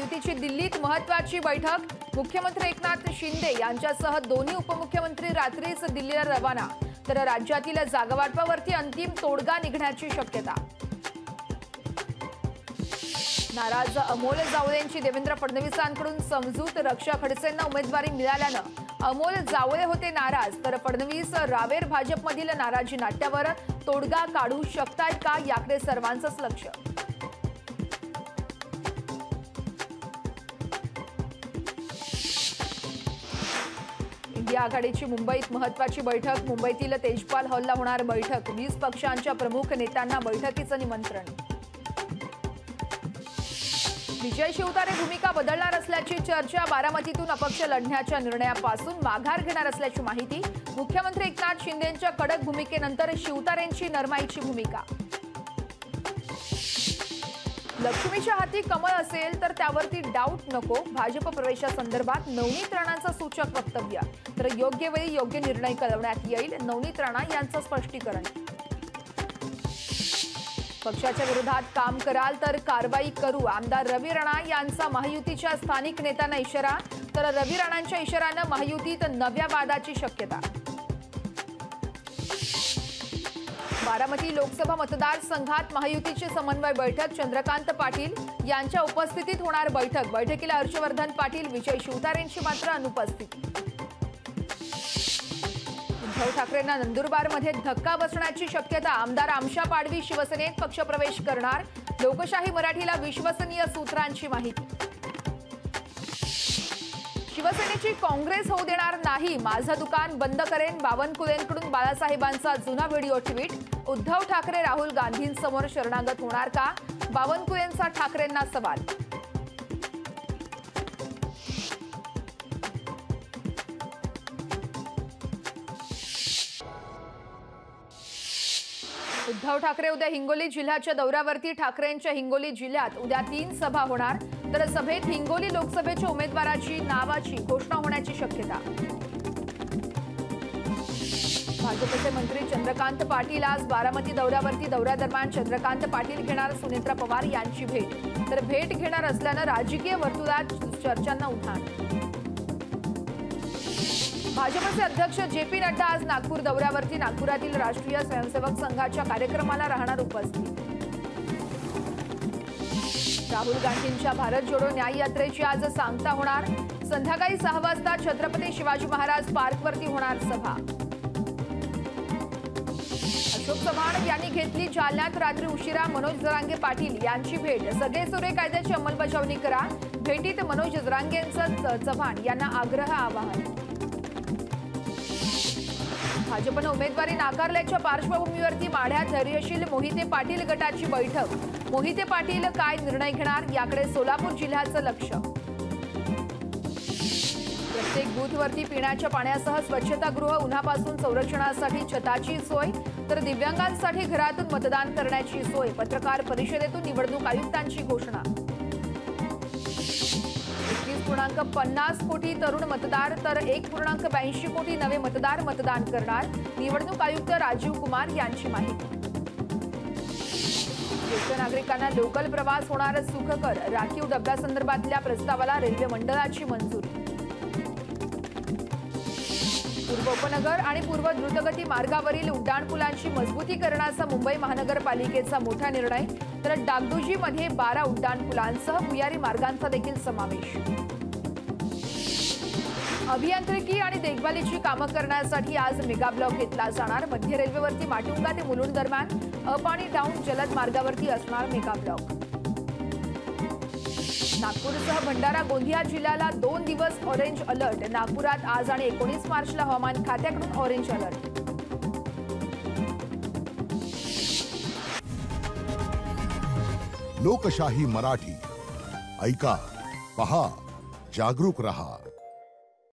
महायुतीची दिल्लीत महत्त्वाची बैठक। मुख्यमंत्री एकनाथ शिंदे यांच्यासह दोन्ही उपमुख्यमंत्री रात्रीच दिल्लीला रवाना। तर राज्यातील जागावाटपावरती अंतिम तोडगा निघण्याची शक्यता। नाराज अमोल जावळेंची देवेंद्र फडणवीसांकडून समजूत। रक्षा खडसेंना उमेदवारी मिळाल्यानं अमोल जावळे होते नाराज, तर फडणवीस रावेर भाजपमधील नाराजी नाट्यावर तोडगा काढू शकतात का याकडे सर्वांचंच लक्ष। इंडिया आघाडीची मुंबईत महत्त्वाची बैठक। मुंबईतील तेजपाल हॉलला होणार बैठक। 20 पक्षांच्या प्रमुख नेत्यांना बैठकीचं निमंत्रण। विजय शिवतारे भूमिका बदलणार असल्याची चर्चा। बारामतीतून अपक्ष लढण्याच्या निर्णयापासून माघार घेणार असल्याची माहिती। मुख्यमंत्री एकनाथ शिंदेंच्या कडक भूमिकेनंतर शिवतारेंची नरमाईची भूमिका। लक्ष्मीच्या हाती कमळ असेल तर त्यावरती डाऊट नको। भाजप प्रवेशासंदर्भात नवनीत राणांचं सूचक वक्तव्य। तर योग्य वेळी योग्य निर्णय कळवण्यात येईल, नवनीत राणा यांचं स्पष्टीकरण। पक्षाच्या विरोधात काम कराल तर कारवाई करू, आमदार रवी राणा यांचा महायुतीच्या स्थानिक नेत्यांना इशारा। तर रवी राणांच्या इशाऱ्यानं महायुतीत नव्या वादाची शक्यता। बारामती लोकसभा मतदारसंघात महायुतीची समन्वय बैठक। चंद्रकांत पाटील यांच्या उपस्थितीत होणार बैठक। बैठकीला हर्षवर्धन पाटील, विजय शिवतारेंची मात्र अनुपस्थिती। उद्धव ठाकरेंना नंदुरबारमध्ये धक्का बसण्याची शक्यता। आमदार आमशा पाडवी शिवसेनेत पक्षप्रवेश करणार। लोकशाही मराठीला विश्वसनीय सूत्रांची माहिती। शिवसेनेची काँग्रेस होऊ देणार नाही, माझं दुकान बंद करेन। बावनकुळेंकडून बाळासाहेबांचा जुना व्हिडिओ ट्विट। उद्धव ठाकरे राहुल गांधींसमोर शरणागत होणार का? बावनकुळेंचा ठाकरेंना सवाल। उद्धव ठाकरे उद्या हिंगोली जिल्ह्याच्या दौऱ्यावरती। ठाकरेंच्या हिंगोली जिल्ह्यात उद्या 3 सभा होणार। तर सभेत हिंगोली लोकसभेच्या उमेदवाराची नावाची घोषणा होण्याची शक्यता। भाजपचे मंत्री चंद्रकांत पाटील आज बारामती दौऱ्यावरती। दौऱ्यादरम्यान चंद्रकांत पाटील घेणार सुनेत्रा पवार यांची भेट। तर भेट घेणार असल्यानं राजकीय वर्तुळात चर्चांना उधाण। भाजपचे अध्यक्ष जे.पी. नड्डा आज नागपूर दौऱ्यावरती। नागपुरातील राष्ट्रीय स्वयंसेवक संघाच्या कार्यक्रमाला राहणार उपस्थित। राहुल गांधींच्या भारत जोडो न्याय यात्रेची आज सांगता होणार। संध्याकाळी 6 वाजता छत्रपती शिवाजी महाराज पार्कवरती होणार सभा। अशोक चव्हाण यांनी घेतली जालन्यात रात्री उशिरा मनोज जरांगे पाटील यांची भेट। सगळेसोरे कायद्याची अंमलबजावणी करा। भेटीत मनोज जरांगेंचं चव्हाण यांना आग्रह आवाहन। भाजपनं उमेदवारी नाकारल्याच्या पार्श्वभूमीवरती माढ्यात धैर्यशील मोहिते पाटील गटाची बैठक। मोहिते पाटील काय निर्णय घेणार याकडे सोलापूर जिल्ह्याचं लक्ष। प्रत्येक बूथवरती पिण्याच्या पाण्यासह स्वच्छतागृह, उन्हापासून संरक्षणासाठी छताची सोय। तर दिव्यांगांसाठी घरातून मतदान करण्याची सोय। पत्रकार परिषदेतून निवडणूक आयुक्तांची घोषणा। 21.50 कोटी तरुण मतदार तर 1.82 कोटी नवे मतदार मतदान करणार। निवडणूक आयुक्त राजीव कुमार यांची माहिती। ज्येष्ठ नागरिकांना लोकल प्रवास होणार सुखकर। राखीव डब्यासंदर्भातल्या प्रस्तावाला रेल्वे मंडळाची मंजुरी। पूर्व उपनगर आणि पूर्व द्रुतगती मार्गावरील उड्डाणपुलांची मजबूतीकरणाचा मुंबई महानगरपालिकेचा मोठा निर्णय। तर डागदुजीमध्ये 12 उड्डाणपुलांसह भुयारी मार्गांचा देखील समावेश। अभियांत्रिकी आणि देखभालीची कामं करण्यासाठी आज मेगा ब्लॉक घेतला जाणार। मध्य रेल्वेवरती माटुंगा ते मुलुंड दरम्यान अप आणि डाऊन जलद मार्गावरती असणार मेगा ब्लॉक। नागपूरसह भंडारा गोंदिया जिल्ह्याला 2 दिवस ऑरेंज अलर्ट। नागपुरात आज आणि 19 मार्चला हवामान खात्याकडून ऑरेंज अलर्ट। लोकशाही मराठी ऐका, पहा, जागरूक रहा।